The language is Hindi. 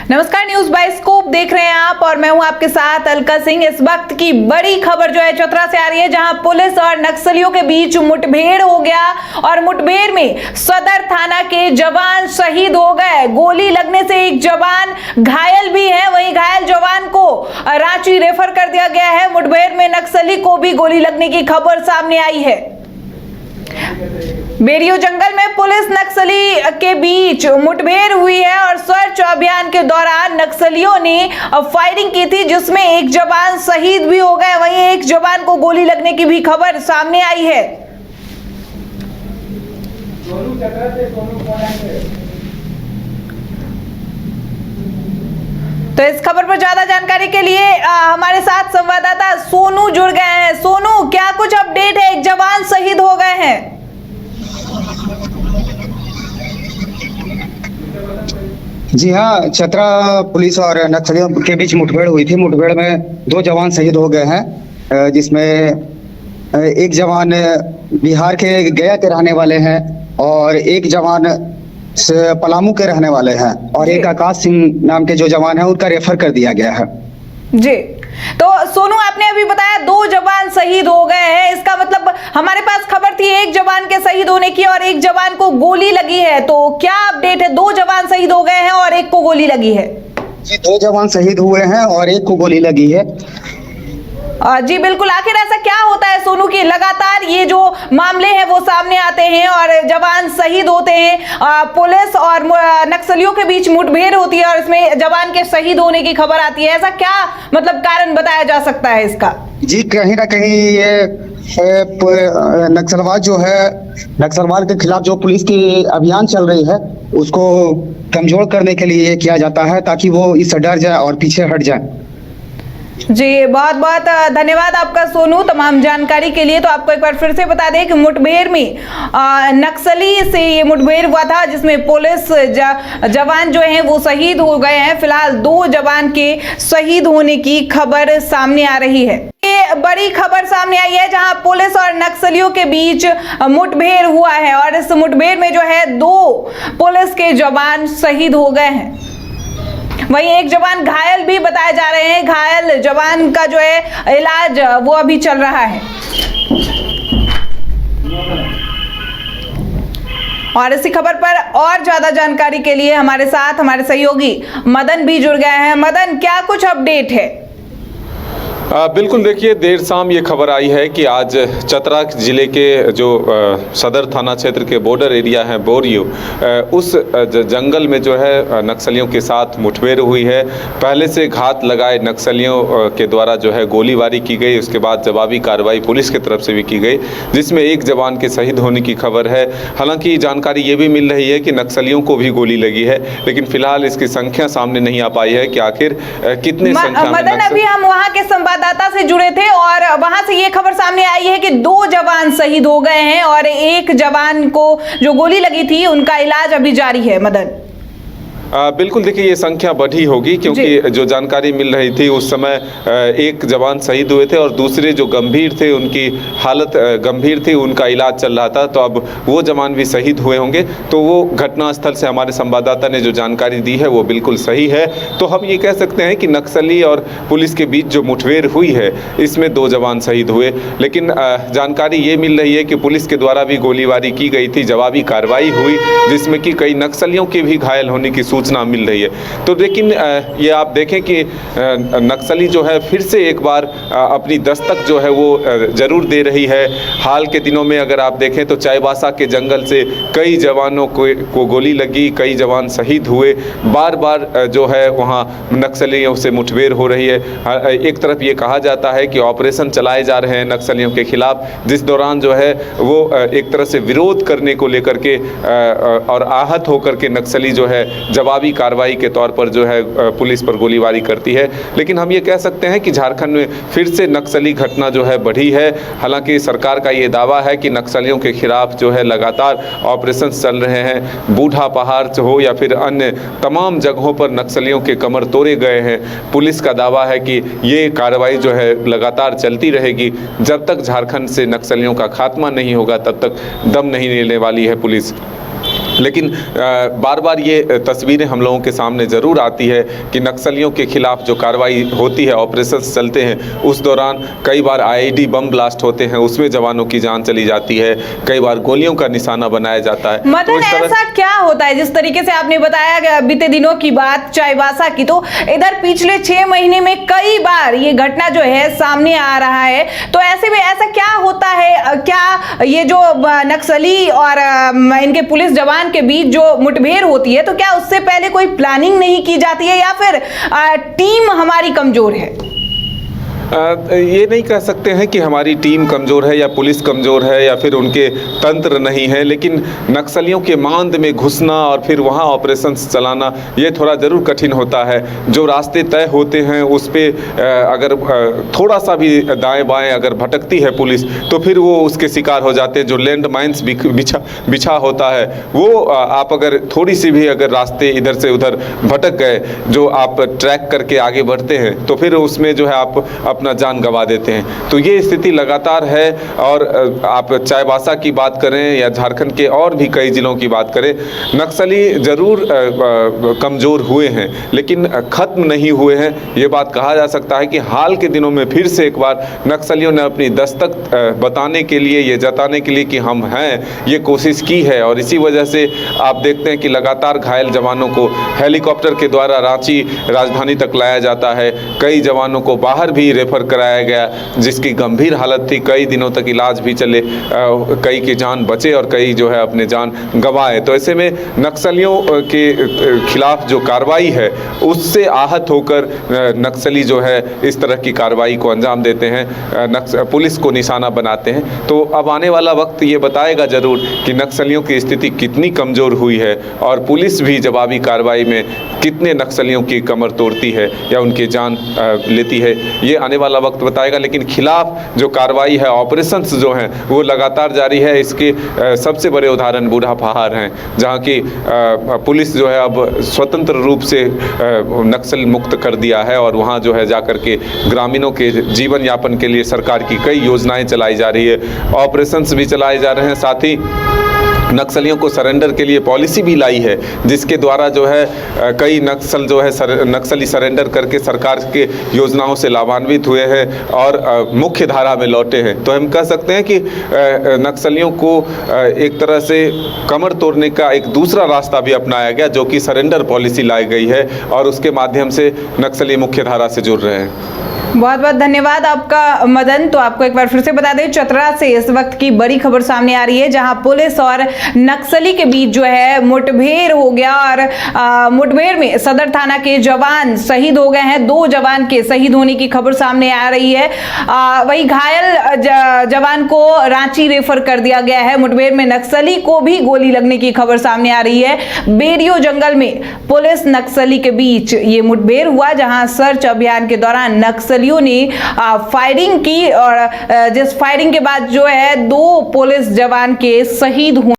नमस्कार, न्यूज बाय स्कोप देख रहे हैं आप और मैं हूं आपके साथ अलका सिंह। इस वक्त की बड़ी खबर जो है चतरा से आ रही है, जहां पुलिस और नक्सलियों के बीच मुठभेड़ हो गया और मुठभेड़ में सदर थाना के जवान शहीद हो गए। गोली लगने से एक जवान घायल भी है, वहीं घायल जवान को रांची रेफर कर दिया गया है। मुठभेड़ में नक्सली को भी गोली लगने की खबर सामने आई है। बेरियो जंगल में पुलिस नक्सली के बीच मुठभेड़ हुई है और सर्च अभियान के दौरान नक्सलियों ने फायरिंग की थी, जिसमें एक जवान शहीद भी हो गए। वहीं एक जवान को गोली लगने की भी खबर सामने आई है। तो इस खबर पर ज्यादा जानकारी के लिए हमारे साथ संवाददाता सोनू जुड़ गए हैं। सोनू, क्या कुछ अपडेट है? एक जवान शहीद हो गए हैं। जी हाँ, चतरा पुलिस और नक्सलियों के बीच मुठभेड़ हुई थी। मुठभेड़ में 2 जवान शहीद हो गए हैं, जिसमें एक जवान बिहार के गया के रहने वाले हैं और एक जवान पलामू के रहने वाले हैं और एक आकाश सिंह नाम के जो जवान है उनका रेफर कर दिया गया है। जी, तो सोनू, आपने अभी बताया 2 जवान शहीद हो गए हैं। इसका मतलब हमारे पास खबर थी एक जवान के शहीद होने की और एक जवान को गोली लगी है, तो क्या अपडेट है? 2 जवान शहीद हो गए हैं और एक को गोली लगी है। जी, 2 जवान शहीद हुए हैं और एक को गोली लगी है। जी बिल्कुल। आखिर ऐसा क्या होता है सोनू की लगातार ये जो मामले हैं वो सामने आते हैं और जवान शहीद होते हैं, पुलिस और नक्सलियों के बीच मुठभेड़ होती है और इसमें जवान के शहीद होने की खबर आती है। ऐसा क्या मतलब कारण बताया जा सकता है इसका? जी, कहीं ना कहीं ये नक्सलवाद जो है, नक्सलवाद के खिलाफ जो पुलिस की अभियान चल रही है उसको कमजोर करने के लिए ये किया जाता है, ताकि वो इससे डर जाए और पीछे हट जाए। जी, बहुत बहुत धन्यवाद आपका सोनू तमाम जानकारी के लिए। तो आपको एक बार फिर से बता दें कि मुठभेड़ में नक्सली से ये मुठभेड़ हुआ था, जिसमें पुलिस जवान जो हैं वो शहीद हो गए हैं। फिलहाल 2 जवान के शहीद होने की खबर सामने आ रही है। ये बड़ी खबर सामने आई है जहां पुलिस और नक्सलियों के बीच मुठभेड़ हुआ है और इस मुठभेड़ में जो है 2 पुलिस के जवान शहीद हो गए हैं। वहीं एक जवान घायल भी बताए जा रहे हैं। घायल जवान का जो है इलाज वो अभी चल रहा है। और इसी खबर पर और ज्यादा जानकारी के लिए हमारे साथ हमारे सहयोगी मदन भी जुड़ गए हैं। मदन, क्या कुछ अपडेट है? बिल्कुल, देखिए, देर शाम ये खबर आई है कि आज चतरा जिले के जो सदर थाना क्षेत्र के बॉर्डर एरिया है बोरियो, उस जंगल में जो है नक्सलियों के साथ मुठभेड़ हुई है। पहले से घात लगाए नक्सलियों के द्वारा जो है गोलीबारी की गई, उसके बाद जवाबी कार्रवाई पुलिस की तरफ से भी की गई, जिसमें एक जवान के शहीद होने की खबर है। हालांकि जानकारी ये भी मिल रही है कि नक्सलियों को भी गोली लगी है, लेकिन फिलहाल इसकी संख्या सामने नहीं आ पाई है कि आखिर कितने संख्या में। मदन, अभी हम वहाँ के संवाददाता से जुड़े थे और वहां से ये खबर सामने आई है कि 2 जवान शहीद हो गए हैं और एक जवान को जो गोली लगी थी उनका इलाज अभी जारी है। मदन, बिल्कुल, देखिए, ये संख्या बढ़ी होगी क्योंकि जो जानकारी मिल रही थी उस समय एक जवान शहीद हुए थे और दूसरे जो गंभीर थे, उनकी हालत गंभीर थी, उनका इलाज चल रहा था। तो अब वो जवान भी शहीद हुए होंगे। तो वो घटनास्थल से हमारे संवाददाता ने जो जानकारी दी है वो बिल्कुल सही है। तो हम ये कह सकते हैं कि नक्सली और पुलिस के बीच जो मुठभेड़ हुई है इसमें 2 जवान शहीद हुए, लेकिन जानकारी ये मिल रही है कि पुलिस के द्वारा भी गोलीबारी की गई थी, जवाबी कार्रवाई हुई, जिसमें कि कई नक्सलियों के भी घायल होने की सूचना मिल रही है। तो लेकिन ये आप देखें कि नक्सली जो है फिर से एक बार अपनी दस्तक जो है वो जरूर दे रही है। हाल के दिनों में अगर आप देखें तो चाईबासा के जंगल से कई जवानों को गोली लगी, कई जवान शहीद हुए। बार बार जो है वहाँ नक्सलियों से मुठभेड़ हो रही है। एक तरफ ये कहा जाता है कि ऑपरेशन चलाए जा रहे हैं नक्सलियों के खिलाफ, जिस दौरान जो है वो एक तरह से विरोध करने को लेकर के और आहत होकर के नक्सली जो है जवाबी कार्रवाई के तौर पर जो है पुलिस पर गोलीबारी करती है। लेकिन हम ये कह सकते हैं कि झारखंड में फिर से नक्सली घटना जो है बढ़ी है। हालांकि सरकार का ये दावा है कि नक्सलियों के खिलाफ जो है लगातार ऑपरेशन चल रहे हैं। बूढ़ा पहाड़ हो या फिर अन्य तमाम जगहों पर नक्सलियों के कमर तोड़े गए हैं। पुलिस का दावा है कि ये कार्रवाई जो है लगातार चलती रहेगी। जब तक झारखंड से नक्सलियों का खात्मा नहीं होगा तब तक दम नहीं लेने वाली है पुलिस। लेकिन बार बार ये तस्वीरें हम लोगों के सामने ज़रूर आती है कि नक्सलियों के खिलाफ जो कार्रवाई होती है, ऑपरेशंस चलते हैं, उस दौरान कई बार आईईडी बम ब्लास्ट होते हैं, उसमें जवानों की जान चली जाती है, कई बार गोलियों का निशाना बनाया जाता है। मदन, ऐसा क्या होता है? जिस तरीके से आपने बताया कि बीते दिनों की बात चाईबासा की, तो इधर पिछले 6 महीने में कई बार ये घटना जो है सामने आ रहा है, तो ऐसे में ऐसा क्या होता है? क्या ये जो नक्सली और इनके पुलिस जवान के बीच जो मुठभेड़ होती है, तो क्या उससे पहले कोई प्लानिंग नहीं की जाती है, या फिर टीम हमारी कमजोर है? ये नहीं कह सकते हैं कि हमारी टीम कमज़ोर है या पुलिस कमज़ोर है या फिर उनके तंत्र नहीं है, लेकिन नक्सलियों के मांद में घुसना और फिर वहाँ ऑपरेशंस चलाना ये थोड़ा ज़रूर कठिन होता है। जो रास्ते तय होते हैं उस पर अगर थोड़ा सा भी दाएं बाएं अगर भटकती है पुलिस, तो फिर वो उसके शिकार हो जाते हैं। जो लैंड माइन्स बिछा होता है, वो आप अगर थोड़ी सी भी अगर रास्ते इधर से उधर भटक गए, जो आप ट्रैक करके आगे बढ़ते हैं, तो फिर उसमें जो है आप अपना जान गंवा देते हैं। तो ये स्थिति लगातार है। और आप चाईबासा की बात करें या झारखंड के और भी कई जिलों की बात करें, नक्सली ज़रूर कमज़ोर हुए हैं, लेकिन ख़त्म नहीं हुए हैं। ये बात कहा जा सकता है कि हाल के दिनों में फिर से एक बार नक्सलियों ने अपनी दस्तक बताने के लिए, ये जताने के लिए कि हम हैं, ये कोशिश की है। और इसी वजह से आप देखते हैं कि लगातार घायल जवानों को हेलीकॉप्टर के द्वारा रांची राजधानी तक लाया जाता है। कई जवानों को बाहर भी रेफर कराया गया, जिसकी गंभीर हालत थी, कई दिनों तक इलाज भी चले, कई की जान बचे और कई जो है अपने जान गंवाए। तो ऐसे में नक्सलियों के खिलाफ जो कार्रवाई है, उससे आहत होकर नक्सली जो है इस तरह की कार्रवाई को अंजाम देते हैं, पुलिस को निशाना बनाते हैं। तो अब आने वाला वक्त ये बताएगा ज़रूर कि नक्सलियों की स्थिति कितनी कमज़ोर हुई है और पुलिस भी जवाबी कार्रवाई में कितने नक्सलियों की कमर तोड़ती है या उनकी जान लेती है, ये आने वाला वक्त बताएगा। लेकिन खिलाफ जो कार्रवाई है, ऑपरेशंस जो हैं, वो लगातार जारी है। इसके सबसे बड़े उदाहरण बूढ़ा पहाड़ हैं, जहाँ की पुलिस जो है अब स्वतंत्र रूप से नक्सल मुक्त कर दिया है और वहाँ जो है जाकर के ग्रामीणों के जीवन यापन के लिए सरकार की कई योजनाएं चलाई जा रही है, ऑपरेशंस भी चलाए जा रहे हैं। साथ ही नक्सलियों को सरेंडर के लिए पॉलिसी भी लाई है, जिसके द्वारा जो है कई नक्सली सरेंडर करके सरकार के योजनाओं से लाभान्वित हुए हैं और मुख्य धारा में लौटे हैं। तो हम कह सकते हैं कि नक्सलियों को एक तरह से कमर तोड़ने का एक दूसरा रास्ता भी अपनाया गया, जो कि सरेंडर पॉलिसी लाई गई है और उसके माध्यम से नक्सली मुख्य धारा से जुड़ रहे हैं। बहुत बहुत धन्यवाद आपका मदन। तो आपको एक बार फिर से बता दें, चतरा से इस वक्त की बड़ी खबर सामने आ रही है, जहां पुलिस और नक्सली के बीच जो है मुठभेड़ हो गया और मुठभेड़ में सदर थाना के जवान शहीद हो गए हैं। 2 जवान के शहीद होने की खबर सामने आ रही है। वही घायल जवान को रांची रेफर कर दिया गया है। मुठभेड़ में नक्सली को भी गोली लगने की खबर सामने आ रही है। बेरियो जंगल में पुलिस नक्सली के बीच ये मुठभेड़ हुआ, जहां सर्च अभियान के दौरान नक्सलियों ने फायरिंग की और जिस फायरिंग के बाद जो है 2 पुलिस जवान के शहीद होने